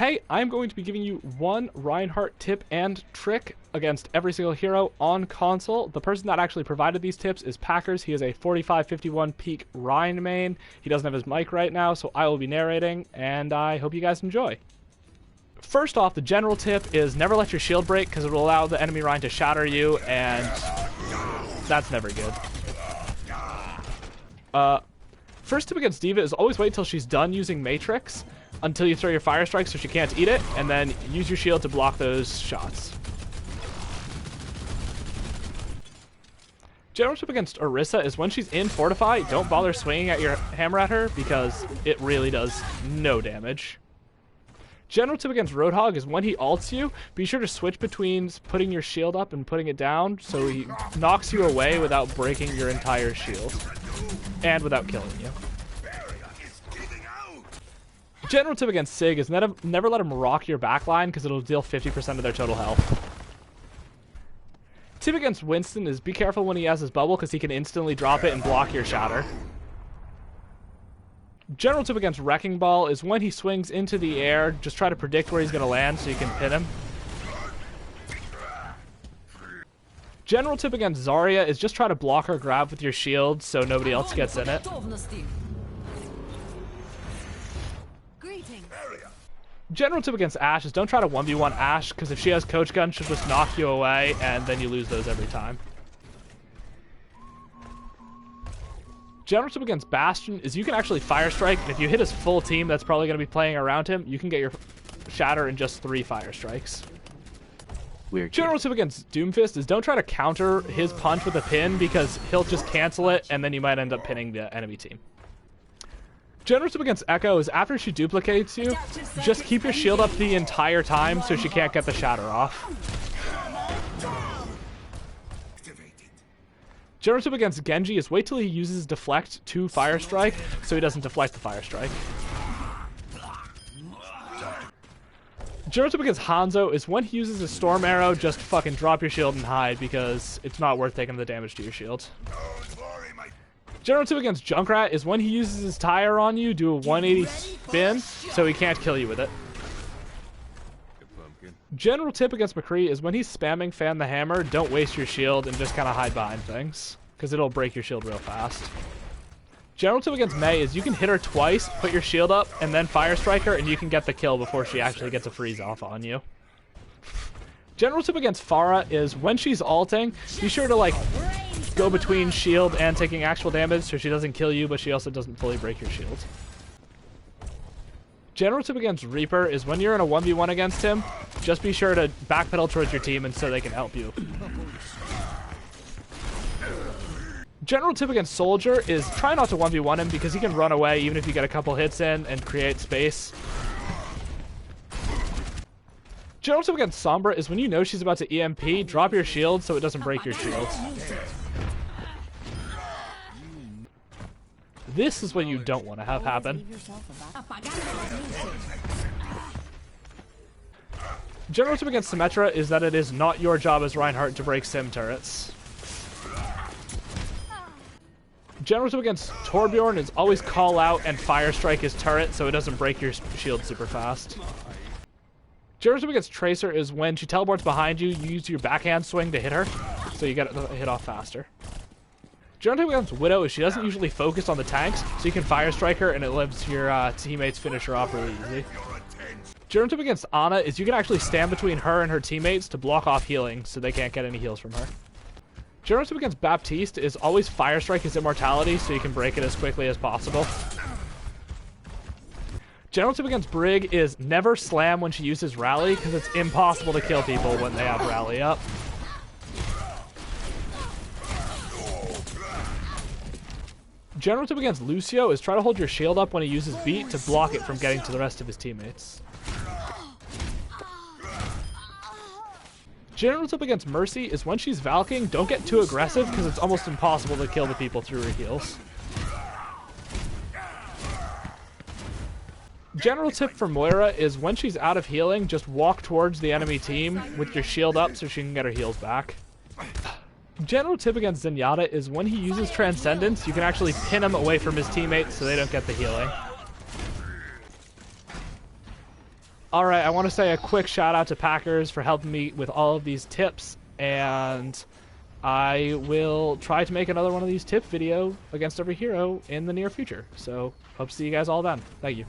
Hey, I'm going to be giving you one Reinhardt tip and trick against every single hero on console. The person that actually provided these tips is PACKRRS. He is a 45-51 peak Rein main. He doesn't have his mic right now, so I will be narrating, and I hope you guys enjoy. First off, the general tip is never let your shield break, because it will allow the enemy Rein to shatter you, and that's never good. First tip against D.Va is always wait till she's done using Matrix until you throw your fire strike so she can't eat it, and then use your shield to block those shots. General tip against Irisa is when she's in Fortify, don't bother swinging at your hammer at her because it really does no damage. General tip against Roadhog is when he ults you, be sure to switch between putting your shield up and putting it down so he knocks you away without breaking your entire shield and without killing you. General tip against Sig is never let him rock your backline because it'll deal 50% of their total health. Tip against Winston is be careful when he has his bubble because he can instantly drop it and block your shatter. General tip against Wrecking Ball is when he swings into the air, just try to predict where he's going to land so you can pin him. General tip against Zarya is just try to block her grab with your shield so nobody else gets in it. General tip against Ashe is don't try to 1v1 Ashe, because if she has Coach Gun, she'll just knock you away, and then you lose those every time. General tip against Bastion is you can actually Fire Strike, and if you hit his full team that's probably going to be playing around him, you can get your Shatter in just 3 Fire Strikes. Weird. General tip against Doomfist is don't try to counter his punch with a pin, because he'll just cancel it, and then you might end up pinning the enemy team. General tip against Echo is after she duplicates you, just keep your shield up the entire time so she can't get the shatter off. General tip against Genji is wait till he uses deflect to fire strike so he doesn't deflect the fire strike. General tip against Hanzo is when he uses a storm arrow, just fucking drop your shield and hide because it's not worth taking the damage to your shield. General tip against Junkrat is when he uses his tire on you, do a 180 spin, so he can't kill you with it. General tip against Mccree is when he's spamming Fan the Hammer, don't waste your shield and just kind of hide behind things, because it'll break your shield real fast. General tip against Mei is you can hit her twice, put your shield up, and then fire strike her, and you can get the kill before she actually gets a freeze off on you. General tip against Farah is when she's ulting, be sure to like go between shield and taking actual damage so she doesn't kill you, but she also doesn't fully break your shield. General tip against Reaper is when you're in a 1v1 against him, just be sure to backpedal towards your team and so they can help you. General tip against Soldier is try not to 1v1 him because he can run away even if you get a couple hits in and create space. General tip against Sombra is when you know she's about to EMP, drop your shield so it doesn't break your shield. This is what you don't want to have happen. General tip against Symetra is that it is not your job as Reinhardt to break sim turrets. General tip against Torbjorn is always call out and fire strike his turret so it doesn't break your shield super fast. General tip against Tracer is when she teleports behind you, you use your backhand swing to hit her, so you get the hit off faster. General tip against Widow is she doesn't usually focus on the tanks, so you can fire strike her and it lets your teammates finish her off really easy. General tip against Ana is you can actually stand between her and her teammates to block off healing, so they can't get any heals from her. General tip against Baptiste is always fire strike his immortality, so you can break it as quickly as possible. General tip against Brig is never slam when she uses rally, because it's impossible to kill people when they have rally up. General tip against Lucio is try to hold your shield up when he uses beat to block it from getting to the rest of his teammates. General tip against Mercy is when she's Valking, don't get too aggressive because it's almost impossible to kill the people through her heals. General tip for Moira is when she's out of healing, just walk towards the enemy team with your shield up so she can get her heals back. General tip against Zenyatta is when he uses Transcendence, you can actually pin him away from his teammates so they don't get the healing. All right, I want to say a quick shout out to PACKRRS for helping me with all of these tips, and I will try to make another one of these tip video against every hero in the near future. So hope to see you guys all then. Thank you.